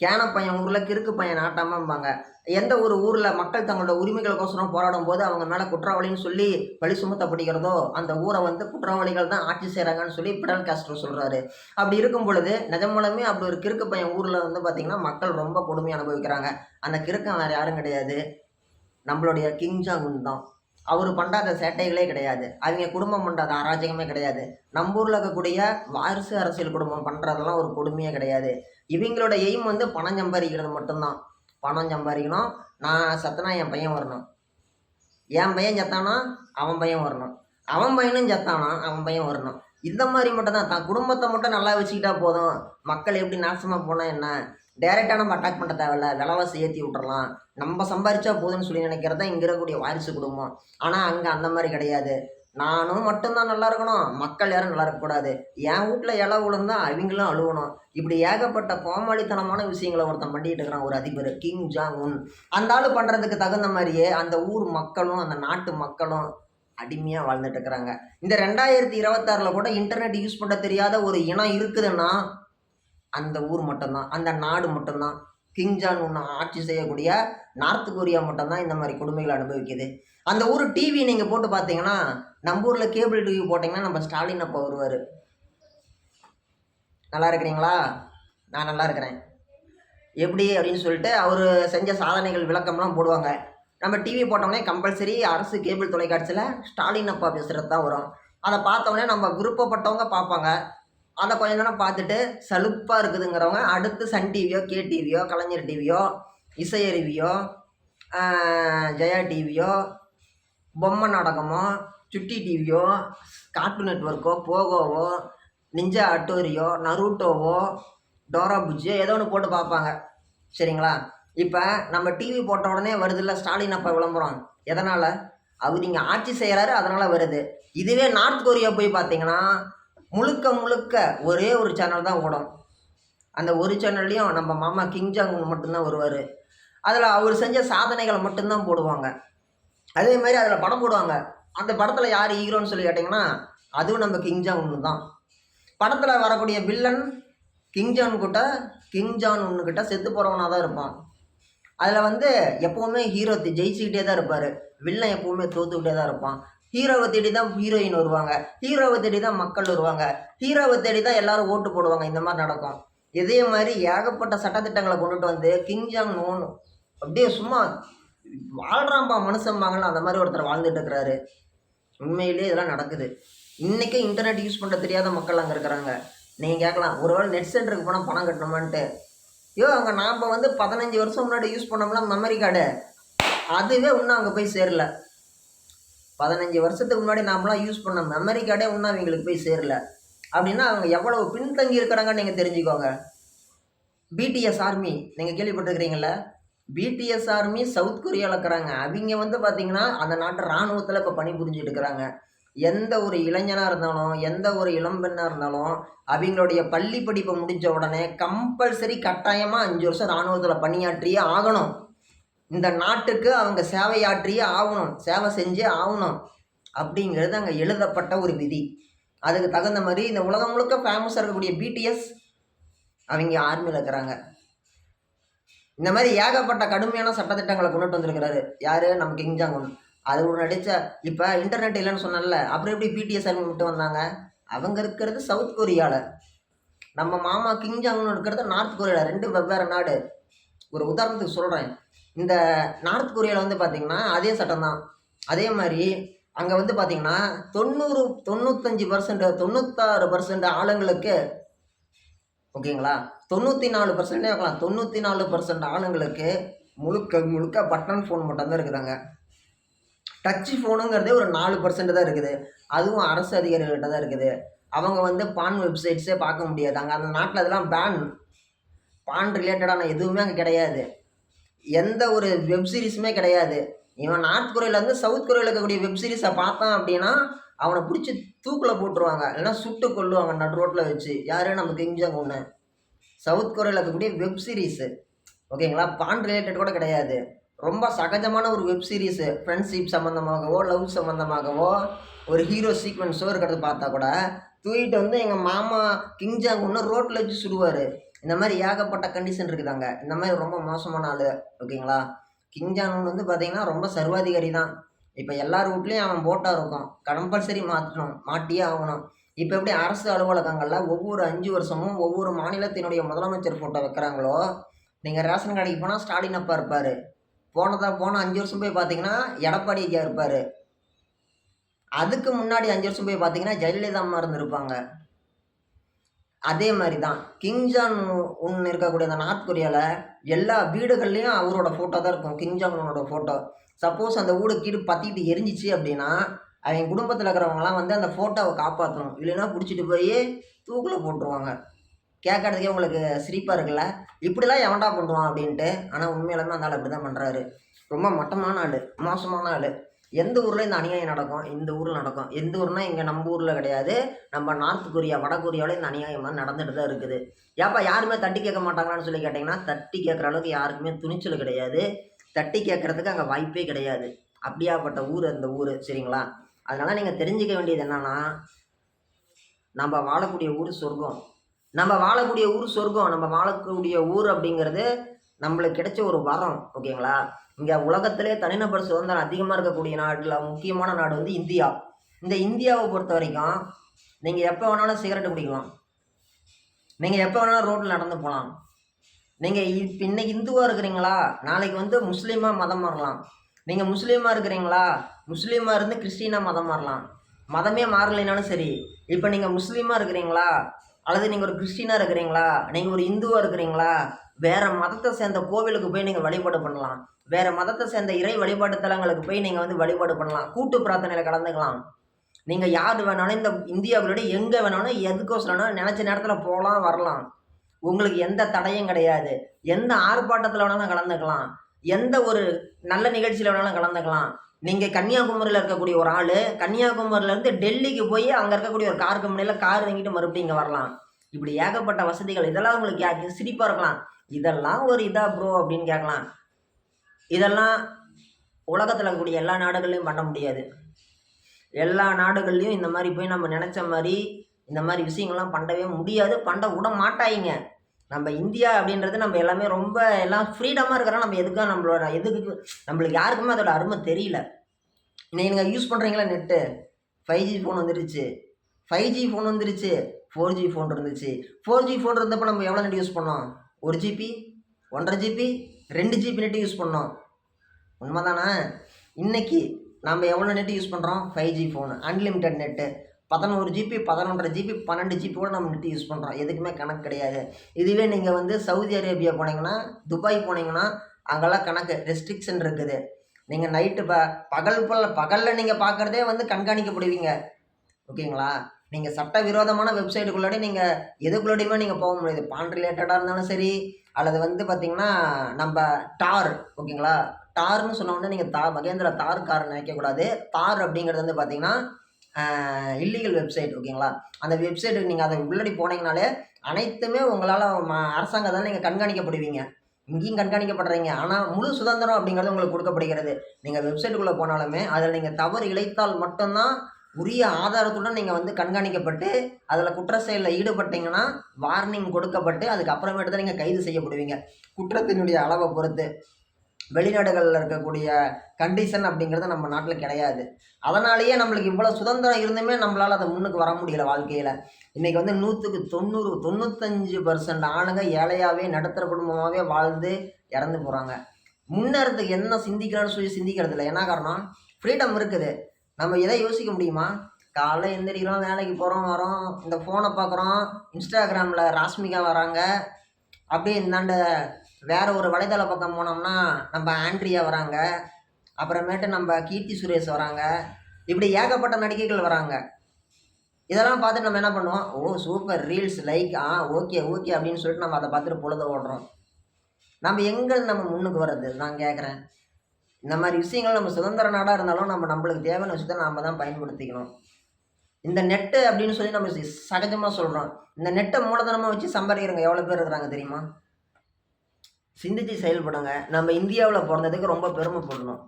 கேன பையன் ஊரில் கிறுக்கு பையன் நாட்டாமம்பாங்க. எந்த ஒரு ஊரில் மக்கள் தங்களோட உரிமைகளுக்கோசரம் போராடும் போது அவங்க மேலே குற்றவாளின்னு சொல்லி பழி சுமத்தப்படுகிறதோ அந்த ஊரை வந்து குற்றவாளிகள் தான் ஆட்சி செய்கிறாங்கன்னு சொல்லி பிடல் காஸ்ட்ரோ சொல்கிறாரு. அப்படி இருக்கும் பொழுது நிஜமூலமே அப்படி ஒரு கிறுக்கு பையன் ஊரில் வந்து பார்த்திங்கன்னா மக்கள் ரொம்ப கொடுமையை அனுபவிக்கிறாங்க. அந்த கிறுக்கன் வேறு யாரும் கிடையாது, நம்மளுடைய கிங் ஜாங் உன் தான். அவர் பண்ணாத சேட்டைகளே கிடையாது, அவங்க குடும்பம் பண்ணுறாத அராஜகமே கிடையாது. நம்ம ஊரில் இருக்கக்கூடிய வாரிசு அரசியல் குடும்பம் பண்ணுறதெல்லாம் ஒரு கொடுமையே கிடையாது. இவங்களோட எய்ம் வந்து பணம் சம்பாதிக்கிறது மட்டும்தான். பணம் சம்பாதிக்கணும், நான் சத்தனா என் பையன் வரணும், என் பையன் செத்தானா அவன் பையன் வரணும், அவன் பையனும் செத்தானா அவன் பையன் வரணும். இந்த மாதிரி மட்டும்தான். தான் குடும்பத்தை மட்டும் நல்லா வச்சுக்கிட்டா போதும், மக்கள் எப்படி நாசமாக போனால் என்ன, டைரெக்டாக நம்ம அட்டாக் பண்ண தேவையில்ல, விலைவாசி ஏற்றி விட்டுறலாம், நம்ம சம்பாரிச்சா போதும்னு சொல்லி நினைக்கிறது தான் இங்கே இருக்கக்கூடிய வாரிசு குடும்பம். ஆனால் அங்கே அந்த மாதிரி கிடையாது. நானும் மட்டும்தான் நல்லா இருக்கணும், மக்கள் யாரும் நல்லா இருக்கக்கூடாது, என் வீட்டில் இலை விழுந்தா அவங்களும் அழுவணும். இப்படி ஏகப்பட்ட கோமாளித்தனமான விஷயங்களை ஒருத்தன் பண்ணிட்டு இருக்கிறான் ஒரு அதிபர் கிங் ஜாங் உன். அந்த ஆள் பண்ணுறதுக்கு தகுந்த மாதிரியே அந்த ஊர் மக்களும் அந்த நாட்டு மக்களும் அடிமையாக வாழ்ந்துட்டு இருக்கிறாங்க. இந்த 2026 கூட இன்டர்நெட் யூஸ் பண்ண தெரியாத ஒரு இனம் இருக்குதுன்னா அந்த ஊர் மட்டும்தான், அந்த நாடு மட்டும்தான். கிங் ஜாங் உன் ஆட்சி செய்யக்கூடிய நார்த் கொரியா மட்டும்தான் இந்த மாதிரி கொடுமைகளை அனுபவிக்குது. அந்த ஊர் டிவி நீங்கள் போட்டு பார்த்தீங்கன்னா, நம்ம ஊரில் கேபிள் டிவி போட்டிங்கன்னா நம்ம ஸ்டாலின் அப்போ வருவார். நல்லா இருக்கிறீங்களா, நான் நல்லா இருக்கிறேன், எப்படி அப்படின்னு சொல்லிட்டு அவர் செஞ்ச சாதனைகள் விளக்கம்லாம் போடுவாங்க. நம்ம டிவி போட்டோம்னே கம்பல்சரி அரசு கேபிள் தொலைக்காட்சியில் ஸ்டாலின் அப்பா பேசுகிறது தான் வரும். அதை பார்த்தோன்னே நம்ம விருப்பப்பட்டவங்க பார்ப்பாங்க. அதை கொஞ்ச நேரம் பார்த்துட்டு சலுப்பாக இருக்குதுங்கிறவங்க அடுத்து சன் டிவியோ, கே டிவியோ, கலைஞர் டிவியோ, இசையருவியோ, ஜெயா டிவியோ, பொம்மை நாடகமோ, சுட்டி டிவியோ, கார்ட்டூன் நெட்வொர்க்கோ, போகோவோ, நிஞ்சா அட்டோரியோ, நருட்டோவோ, டோரா புஜ்ஜியோ ஏதோ ஒன்று போட்டு பார்ப்பாங்க. சரிங்களா? இப்போ நம்ம டிவி போட்ட உடனே வருதில்ல ஸ்டாலின் அப்பா விளம்பரம். எதனால்? அவர் இங்கே ஆட்சி செய்கிறாரு, அதனால் வருது. இதுவே நார்த் கொரியா போய் பார்த்தீங்கன்னா முழுக்க முழுக்க ஒரே ஒரு சேனல் தான் ஓடும். அந்த ஒரு சேனல்லையும் நம்ம மாமா கிங் ஜாங் உன் மட்டும்தான் வருவார். அதில் அவர் செஞ்ச சாதனைகளை மட்டும்தான் போடுவாங்க. அதே மாதிரி அதில் படம் போடுவாங்க. அந்த படத்தில் யார் ஹீரோன்னு சொல்லி கேட்டிங்கன்னா அதுவும் நம்ம கிங் ஜாங் உன் தான். படத்தில் வரக்கூடிய வில்லன் கிங் ஜாங் உன்கிட்ட செத்து போகிறவனாக தான் இருப்பான். அதில் வந்து எப்போவுமே ஹீரோ ஜெயிச்சுக்கிட்டே தான் இருப்பார், வில்லன் எப்போவுமே தோத்துக்கிட்டே தான் இருப்பான். ஹீரோவை தேடி தான் ஹீரோயின் வருவாங்க, ஹீரோவை தேடி தான் மக்கள் வருவாங்க, ஹீரோவை தேடி தான் எல்லோரும் ஓட்டு போடுவாங்க. இந்த மாதிரி நடக்கும். இதே மாதிரி ஏகப்பட்ட சட்டத்திட்டங்களை கொண்டுட்டு வந்து கிங் ஜாங் உன் அப்படியே சும்மா வாழ்கிறாம்பா மனுஷம்பாங்கன்னு அந்த மாதிரி ஒருத்தர் வாழ்ந்துட்டு இருக்கிறாரு. உண்மையிலே இதெல்லாம் நடக்குது. இன்றைக்கே இன்டர்நெட் யூஸ் பண்ண தெரியாத மக்கள் அங்கே இருக்கிறாங்க. நீங்கள் கேட்கலாம், ஒருவேளை நெட் சென்டருக்கு போனால் பணம் கட்டணுமான்ட்டு. அங்கே நாம் வந்து 15 வருஷம் முன்னாடி யூஸ் பண்ணோம்னா மெமரி கார்டு, அதுவே இன்னும் அங்கே போய் சேரல. 15 வருஷத்துக்கு முன்னாடி நாமளாம் யூஸ் பண்ண மெமரி கார்டே இன்னும் அவங்களுக்கு போய் சேரல. அப்படின்னா அவங்க எவ்வளவு பின்தங்கி இருக்கிறாங்கன்னு நீங்கள் தெரிஞ்சுக்கோங்க. பிடிஎஸ் ஆர்மி நீங்கள் கேள்விப்பட்டிருக்கிறீங்கள? பிடிஎஸ் ஆர்மி சவுத் கொரியாவில் இருக்கிறாங்க. அவங்க வந்து பார்த்திங்கன்னா அந்த நாட்டு இராணுவத்தில் இப்போ பணி புரிஞ்சுட்டு இருக்கிறாங்க. எந்த ஒரு இளைஞனாக இருந்தாலும் எந்த ஒரு இளம்பெண்ணாக இருந்தாலும் அவங்களுடைய பள்ளி படிப்பை முடிஞ்ச உடனே கம்பல்சரி கட்டாயமாக 5 வருஷம் இராணுவத்தில் பணியாற்றியே ஆகணும். இந்த நாட்டுக்கு அவங்க சேவையாற்றியே ஆகணும், சேவை செஞ்சே ஆகணும் அப்படிங்கிறது அங்கே எழுதப்பட்ட ஒரு விதி. அதுக்கு தகுந்த மாதிரி இந்த உலகம் முழுக்க ஃபேமஸாக இருக்கக்கூடிய பிடிஎஸ் அவங்க ஆர்மியில் இருக்கிறாங்க. இந்த மாதிரி ஏகப்பட்ட கடுமையான சட்டத்திட்டங்களை கொண்டுட்டு வந்திருக்கிறாரு யார்? நம்ம கிங் ஜாங் உன். அது ஒன்று நடித்த இப்போ இன்டர்நெட் இல்லைன்னு சொன்னால, அப்புறம் எப்படி பிடிஎஸ் ஆர்மி விட்டு வந்தாங்க? அவங்க இருக்கிறது சவுத் கொரியாவில், நம்ம மாமா கிங் ஜாங் உன் இருக்கிறது நார்த் கொரியாவில். 2 வெவ்வேறு நாடு. ஒரு உதாரணத்துக்கு சொல்கிறேன், இந்த நார்த் கொரியாவில் வந்து பார்த்திங்கன்னா அதே சட்டம் தான். அதே மாதிரி அங்கே வந்து பார்த்திங்கன்னா 95% 96% ஆளுங்களுக்கு, ஓகேங்களா, 94% வைக்கலாம், 94% ஆளுங்களுக்கு முழுக்க முழுக்க பட்டன் ஃபோன் மட்டும்தான் இருக்குதாங்க. டச்சு ஃபோனுங்கிறதே ஒரு 4% தான் இருக்குது. அதுவும் அரசு அதிகாரிகள்கிட்ட தான் இருக்குது. அவங்க வந்து பான் வெப்சைட்ஸே பார்க்க முடியாது. அங்கே அந்த நாட்டில் அதெல்லாம் பான் ரிலேட்டடான எதுவுமே அங்கே கிடையாது. எந்த ஒரு வெப்சீரிஸுமே கிடையாது. இவன் நார்த் கொரியாவிலேருந்து சவுத் கொரியாவில் இருக்கக்கூடிய வெப்சீரிஸை பார்த்தான் அப்படின்னா அவனை பிடிச்சி தூக்கில் போட்டுருவாங்க, இல்லைன்னா சுட்டு கொள்ளுவாங்க நடு ரோட்டில் வச்சு. யார்? நம்ம கிங் ஜாங் உன். சவுத் கொரியாவில் இருக்கக்கூடிய வெப்சீரிஸு, ஓகேங்களா, பான் ரிலேட்டட் கூட கிடையாது. ரொம்ப சகஜமான ஒரு வெப்சீரிஸு, ஃப்ரெண்ட்ஷிப் சம்மந்தமாகவோ லவ் சம்மந்தமாகவோ ஒரு ஹீரோ சீக்வன்ஸோ இருக்கிறது பார்த்தா கூட தூக்கிட்டு வந்து எங்கள் மாமா கிங் ஜாங் உன் ரோட்டில் வச்சு சுடுவார். இந்த மாதிரி ஏகப்பட்ட கண்டிஷன் இருக்குதாங்க. இந்த மாதிரி ரொம்ப மோசமான ஆள் ஓகேங்களா. கிங் ஜான் வந்து பார்த்தீங்கன்னா ரொம்ப சர்வாதிகாரி தான். இப்போ எல்லார் வீட்லேயும் அவன் போட்டோ இருக்கும், கம்பல்சரி மாற்றணும், மாட்டியே ஆகணும். இப்போ எப்படி அரசு அலுவலகங்களில் ஒவ்வொரு 5 வருஷமும் ஒவ்வொரு மாநிலத்தினுடைய முதலமைச்சர் ஃபோட்டோ வைக்கிறாங்களோ, நீங்கள் ரேஷன் கடைக்கு போனால் ஸ்டாலின் அப்பா இருப்பார். போன 5 வருஷம் போய் பார்த்தீங்கன்னா எடப்பாடி ஐயா இருப்பார். அதுக்கு முன்னாடி 5 வருஷம் போய் பார்த்தீங்கன்னா ஜெயலலிதா அம்மா இருந்திருப்பாங்க. அதே மாதிரி தான் கிங் ஜான் உன் இருக்கக்கூடிய அந்த நார்த் கொரியாவில் எல்லா வீடுகள்லேயும் அவரோட ஃபோட்டோ தான் இருக்கும், கிங் ஜான் உன்னோட ஃபோட்டோ. சப்போஸ் அந்த வீடு கீடு பற்றிட்டு எரிஞ்சிச்சு அப்படின்னா அவங்க குடும்பத்தில் இருக்கிறவங்களாம் வந்து அந்த ஃபோட்டோவை காப்பாற்றணும், இல்லைன்னா பிடிச்சிட்டு போய் தூக்கில் போட்டுருவாங்க. கேட்கறதுக்கே உங்களுக்கு சிரிப்பாக இருக்குல்ல, இப்படிலாம் எவன்டா பண்ணுவான் அப்படின்ட்டு. ஆனால் உண்மையிலுமே அந்த ஆள் அப்படி தான் பண்ணுறாரு. ரொம்ப மட்டமான ஆள், மோசமான ஆள். எந்த ஊரில் இந்த அநியாயம் நடக்கும், இந்த ஊரில் நடக்கும். எந்த ஊர்னா இங்கே நம்ம ஊரில் கிடையாது, நம்ம நார்த் கொரியா வட கொரியாவில் இந்த அநியாயமாக நடந்துட்டு தான் இருக்குது. ஏப்பா யாருமே தட்டி கேட்க மாட்டாங்களான்னு சொல்லி கேட்டிங்கன்னா, தட்டி கேட்குற அளவுக்கு யாருக்குமே துணிச்சல் கிடையாது, தட்டி கேட்குறதுக்கு அங்கே வாய்ப்பே கிடையாது. அப்படியாப்பட்ட ஊர் அந்த ஊர், சரிங்களா. அதனால் நீங்கள் தெரிஞ்சுக்க வேண்டியது என்னென்னா, நம்ம வாழக்கூடிய ஊர் சொர்க்கம். நம்ம வாழக்கூடிய ஊர் சொர்க்கம், நம்ம வாழக்கூடிய ஊர் அப்படிங்கிறது நம்மளுக்கு கிடைச்ச ஒரு வரம், ஓகேங்களா. இங்கே உலகத்திலே தனிநபர் சுதந்திரம் அதிகமாக இருக்கக்கூடிய நாட்டில் முக்கியமான நாடு வந்து இந்தியா. இந்த இந்தியாவை பொறுத்த வரைக்கும் நீங்கள் எப்போ வேணாலும் சிகரெட்டு குடிக்கலாம், நீங்கள் எப்போ வேணாலும் ரோட்டில் நடந்து போகலாம். நீங்கள் இப்போ இன்றைக்கி இந்துவாக இருக்கிறீங்களா, நாளைக்கு வந்து முஸ்லீமாக மதம் மாறலாம். நீங்கள் முஸ்லீமாக இருக்கிறீங்களா, முஸ்லீமாக இருந்து கிறிஸ்டினாக மதம் மாறலாம். மதமே மாறலைனாலும் சரி, இப்போ நீங்கள் முஸ்லீமாக இருக்கிறீங்களா, அல்லது நீங்கள் ஒரு கிறிஸ்டினாக இருக்கிறீங்களா, நீங்கள் ஒரு இந்துவாக இருக்கிறீங்களா, வேறு மதத்தை சேர்ந்த கோவிலுக்கு போய் நீங்கள் வழிபாடு பண்ணலாம், வேறு மதத்தை சேர்ந்த இறை வழிபாட்டு தலங்களுக்கு போய் நீங்கள் வந்து வழிபாடு பண்ணலாம், கூட்டு பிரார்த்தனையில் கலந்துக்கலாம். நீங்கள் யார் வேணாலும் இந்த இந்தியாவிலோட எங்கே வேணாலும் எதுக்கோசரம் நினச்ச நேரத்தில் போகலாம் வரலாம். உங்களுக்கு எந்த தடையும் கிடையாது. எந்த ஆர்ப்பாட்டத்தில் வேணாலும் கலந்துக்கலாம், எந்த ஒரு நல்ல நிகழ்ச்சியில் வேணாலும் கலந்துக்கலாம். நீங்கள் கன்னியாகுமரியில் இருக்கக்கூடிய ஒரு ஆள் கன்னியாகுமரியிலேருந்து டெல்லிக்கு போய் அங்கே இருக்கக்கூடிய ஒரு கார் கம்பெனியில் கார் வாங்கிட்டு மறுபடியும் இங்கே வரலாம். இப்படி ஏகப்பட்ட வசதிகள். இதெல்லாம் உங்களுக்கு சிரிப்பாக இருக்கலாம், இதெல்லாம் ஒரு இதா ப்ரோ அப்படின்னு கேட்கலாம். இதெல்லாம் உலகத்தில் இருக்கக்கூடிய எல்லா நாடுகள்லையும் பண்ண முடியாது. எல்லா நாடுகள்லையும் இந்த மாதிரி போய் நம்ம நினச்ச மாதிரி இந்த மாதிரி விஷயங்கள்லாம் பண்ணவே முடியாது, பண்ண விட மாட்டாயிங்க. நம்ம இந்தியா அப்படின்றது நம்ம எல்லாமே ரொம்ப எல்லாம் ஃப்ரீடமாக இருக்கிறோம். நம்ம எதுக்காக எதுக்கு நம்மளுக்கு யாருக்குமே அதோட அருமை தெரியல. நீங்கள் யூஸ் பண்ணுறீங்களா நெட்டு, 5G ஃபோன் வந்துருச்சு, 5G ஃபோன் வந்துருச்சு, 4G ஃபோன் இருந்துச்சு. 4G ஃபோன் இருந்தப்போ நம்ம எவ்வளோ நெட் யூஸ் பண்ணோம், 1 GB 1.5 GB 2 GB net use பண்ணோம், உண்மை தானே. இன்றைக்கி நம்ம எவ்வளோ நெட்டு யூஸ் பண்ணுறோம், 5G phone, unlimited net, 11 GB 11.5 GB 12 GB கூட நம்ம நெட்டு யூஸ் பண்ணுறோம், எதுக்குமே கணக்கு கிடையாது. இதுவே நீங்கள் வந்து சவுதி அரேபியா போனீங்கன்னா, துபாய் போனீங்கன்னா அங்கெல்லாம் கணக்கு ரெஸ்ட்ரிக்ஷன் இருக்குது. நீங்கள் நைட்டு பகலில் நீங்கள் பார்க்குறதே வந்து கண்காணிக்கப்படுவீங்க, ஓகேங்களா. நீங்கள் சட்டவிரோதமான வெப்சைட்டுக்குள்ளாடி நீங்கள் எதுக்குள்ளாடியுமே நீங்கள் போக முடியாது. பான் ரிலேட்டடாக இருந்தாலும் சரி, அல்லது வந்து பார்த்திங்கன்னா நம்ம டார், ஓகேங்களா. டார்னு சொன்னோடனே நீங்கள் மகேந்திரா தார் கார் நினைக்கக்கூடாது. தார் அப்படிங்கிறது வந்து பார்த்திங்கன்னா இல்லீகல் வெப்சைட், ஓகேங்களா. அந்த வெப்சைட்டுக்கு நீங்கள் அதை உள்ளடி போனீங்கனாலே அனைத்துமே உங்களால் அரசாங்கத்தால் நீங்கள் கண்காணிக்கப்படுவீங்க. இங்கேயும் கண்காணிக்கப்படுறீங்க, ஆனால் முழு சுதந்திரம் அப்படிங்கிறது உங்களுக்கு கொடுக்கப்படுகிறது. நீங்கள் வெப்சைட்டுக்குள்ளே போனாலுமே அதில் நீங்கள் தவறு இழைத்தால் மட்டும்தான் உரிய ஆதாரத்துடன் நீங்கள் வந்து கண்காணிக்கப்பட்டு அதில் குற்ற செயலில் ஈடுபட்டீங்கன்னா வார்னிங் கொடுக்கப்பட்டு அதுக்கப்புறமேட்டு தான் நீங்கள் கைது செய்யப்படுவீங்க, குற்றத்தினுடைய அளவை பொறுத்து. வெளிநாடுகளில் இருக்கக்கூடிய கண்டிஷன் அப்படிங்கிறது நம்ம நாட்டில் கிடையாது. அதனாலேயே நம்மளுக்கு இவ்வளோ சுதந்திரம் இருந்துமே நம்மளால் அதை முன்னுக்கு வர முடியல வாழ்க்கையில். இன்றைக்கி வந்து 100க்கு 95% ஆளுங்க ஏழையாகவே நடுத்தர குடும்பமாகவே வாழ்ந்து இறந்து போகிறாங்க. முன்னேறதுக்கு என்ன சிந்திக்கிறான்னு சொல்லி சிந்திக்கிறது இல்லை. என்ன காரணம், ஃப்ரீடம் இருக்குது. நம்ம எதை யோசிக்க முடியுமா, காலைல எந்திரிக்கிறோம், வேலைக்கு போகிறோம் வரோம், இந்த ஃபோனை பார்க்குறோம், இன்ஸ்டாகிராமில் ராஷ்மிகா வராங்க, அப்படியே இந்தாண்ட வேறு ஒரு வலைதள பக்கம் போனோம்னா நம்ம ஆண்ட்ரியா வராங்க, அப்புறமேட்டு நம்ம கீர்த்தி சுரேஷ் வராங்க, இப்படி ஏகப்பட்ட நடிகைகள் வராங்க. இதெல்லாம் பார்த்துட்டு நம்ம என்ன பண்ணுவோம், oh super reels like okay okay அப்படின்னு சொல்லிட்டு நம்ம அதை பார்த்துட்டு பொழுத ஓடுறோம். நம்ம எங்கே நம்ம முன்னுக்கு வர்றது, நான் கேட்குறேன். இந்த மாதிரி விஷயங்கள் நம்ம சுதந்திர நாடாக இருந்தாலும் நம்மளுக்கு தேவையான விஷயத்தை நாம் தான் பயன்படுத்திக்கணும். இந்த நெட்டு அப்படின்னு சொல்லி நம்ம சகஜமாக சொல்கிறோம். இந்த நெட்டை மூலதனமாக வச்சு சம்பாதிக்கிறவங்க எவ்வளோ பேர் இருக்கிறாங்க தெரியுமா. சிந்திச்சு செயல்படுங்க. நம்ம இந்தியாவில் பிறந்ததுக்கு ரொம்ப பெருமைப்படணும்.